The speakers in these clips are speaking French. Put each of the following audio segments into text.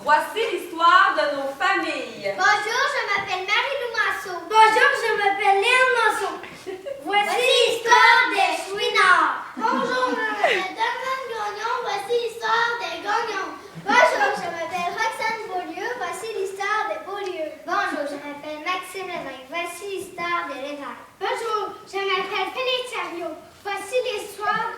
voici l'histoire de nos familles. Bonjour, je m'appelle Marie-Lou Masseau. Bonjour, je m'appelle Léon Masseau. Voici l'histoire des Chouinards. Bonjour, je m'appelle Donald Gagnon. Voici l'histoire des Gagnons. Bonjour, je m'appelle Roxane Beaulieu. Voici l'histoire des Beaulieu. Bonjour, je m'appelle Maxime Lévesque. Voici l'histoire des Lévesque. Bonjour, je m'appelle Félix Chariot. Voici l'histoire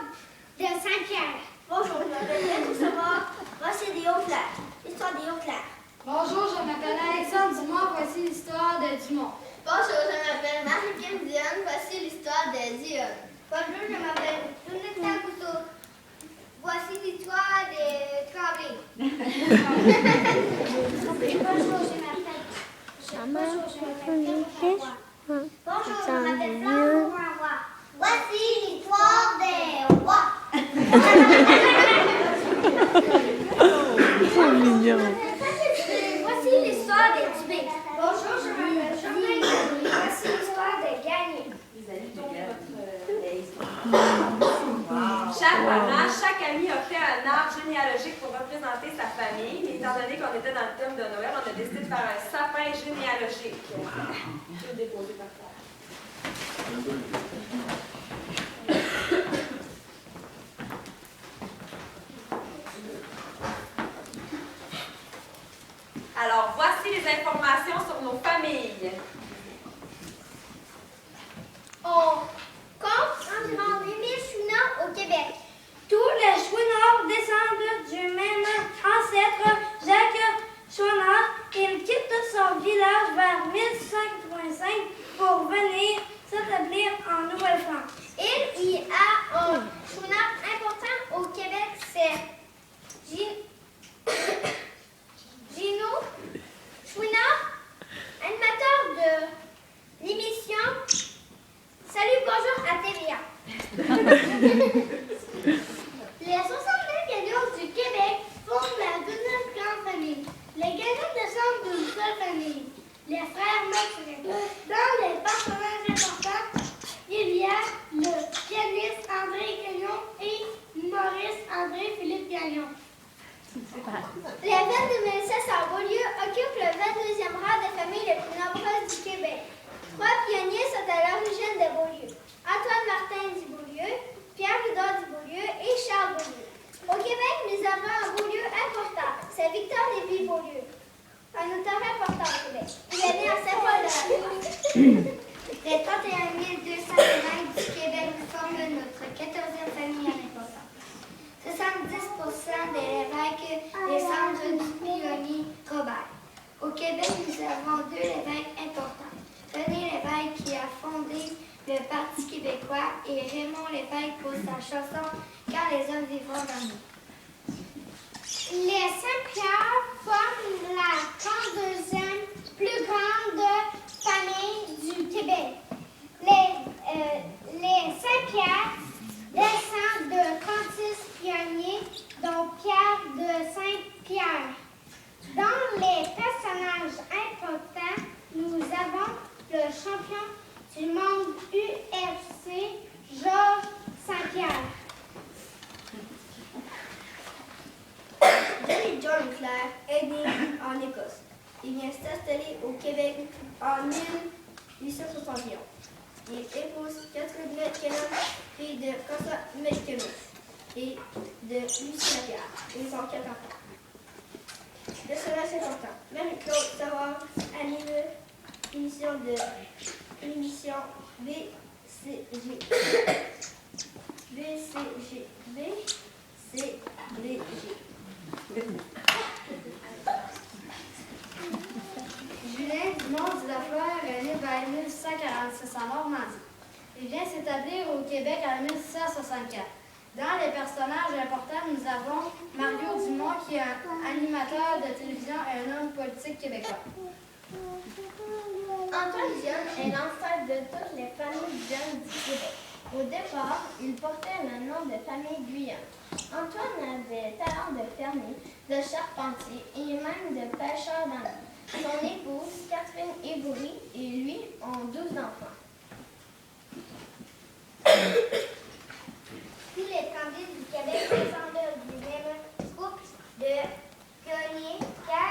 de Saint-Pierre. Bonjour, je m'appelle Béatrice Savard. Voici des Hauts-Clairs. L'histoire des Hauts-Clairs. Bonjour, je m'appelle Alexandre Dumont. Voici l'histoire de Dumont. Bonjour, je m'appelle Marie-Kim Dionne. Voici l'histoire de Dionne. Bonjour, je m'appelle Jonathan Cousteau. Voici l'histoire de Tremblay. Bonjour, je m'appelle Bonjour, je m'appelle Florent Roy. Voici l'histoire des rois. C'est mignon. Voici l'histoire des Dubé. Bonjour, je m'appelle Jean-Marie. Voici l'histoire des Gagnés. Chaque parent, chaque ami a fait un arbre généalogique pour représenter sa famille. Mais étant donné qu'on était dans le thème de Noël, on a décidé de faire un sapin généalogique. Je vais le déposer par terre. Alors, voici les informations sur nos familles. On compte environ 8000 Chouinards au Québec. Tous les Chouinards descendent du même ancêtre, Jacques Chouinard. Il quitte son village vers 1685 pour venir s'établir en Nouvelle-France. Il y a un Chouinard important au Québec, c'est Gino Chouinard, animateur de l'émission Salut, bonjour à TVA. Les 69 gagnants du Québec fondent la deuxième grande famille. Les gagnants descendent d'une seule famille, les frères Mathurin. Dans les personnages importants, il y a le pianiste André Gagnon et Maurice André-Philippe Gagnon. Les fêtes de Mélissa Beaulieu occupent le 22e rang des familles les plus nombreuses du Québec. 3 pionniers sont à l'origine des Beaulieu. Antoine Martin du Beaulieu, Pierre Vidal du Beaulieu et Charles Beaulieu. Au Québec, nous avons un Beaulieu important. C'est Victor Lévy Beaulieu. Un auteur important au Québec. Il est né à Saint-Paul-de-la-Rivière. Les 31 200 évêques du Québec forment notre 14e famille en importance. 70% des évêques descendent du pionnier Robert. Au Québec, nous avons 2 évêques importants. René Lévesque qui a fondé le Parti québécois et Raymond Lévesque pour sa chanson « Quand les hommes vivront dans nous ». Les Saint-Pierre forment la 32e plus grande famille du Québec. Les Saint-Pierre descendent de 36 pionniers, dont Pierre de Saint-Pierre. Dans les personnages importants, nous avons le champion du monde UFC, Georges Saint-Pierre. Johnny John Clare est né en Écosse. Il vient s'installer au Québec en 1861. Il épouse Catherine McKinnon, fille de François McKinnon et de Lucie Lapierre. Ils ont 4 enfants. Le personnage important. Marie-Claude Savard anime l'émission BCG. Julien Dumont de Lafleur est né vers 1846 en Normandie. Il vient s'établir au Québec en 1664. Dans les personnages importants, nous avons Mario Dumont, qui est un animateur de télévision et un homme politique québécois. Antoine Dionne est l'ancêtre de toutes les familles Dionne du Québec. Au départ, il portait le nom de famille Guyane. Antoine avait talent de fermier, de charpentier et même de pêcheur dans l'eau. Son épouse, Catherine Éboury, et lui ont 12 enfants. Tous les Tremblay du Québec descendent du même couple de pionniers, car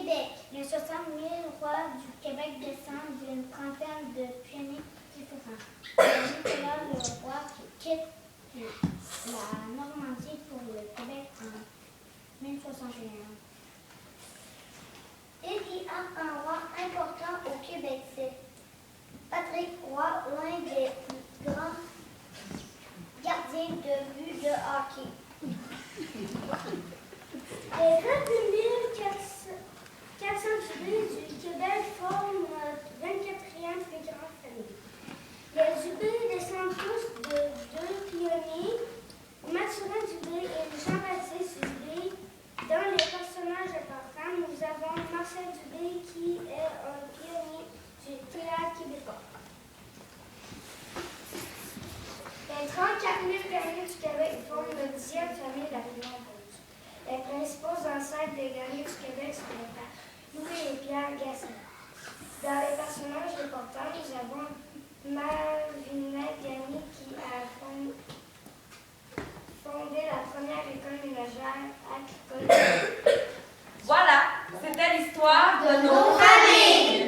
Québec. Les 60 000 rois du Québec descendent d'une trentaine de pionniers différents. Nicolas le roi quitte la Normandie pour le Québec en 1061. Il y a un roi important au Québec, c'est Patrick Roy, l'un des plus grands gardiens de but de hockey. Les 400 Dubé du Québec forment notre 24e plus grande famille. Les Dubé descendent tous de deux pionniers, Mathurin Dubé et Jean-Baptiste Dubé. Dans les personnages importants, nous avons Marcel Dubé qui est un pionnier du théâtre québécois. Les 34 000 pionniers du Québec forment la 10e famille la plus nombreuse. Les principaux ancêtres des guerriers du Québec sont les frères Louis et Pierre Gassin. Dans les personnages importants, nous avons Malvinette Gagné qui a fondé la première école ménagère agricole. Voilà, c'était l'histoire de nos familles.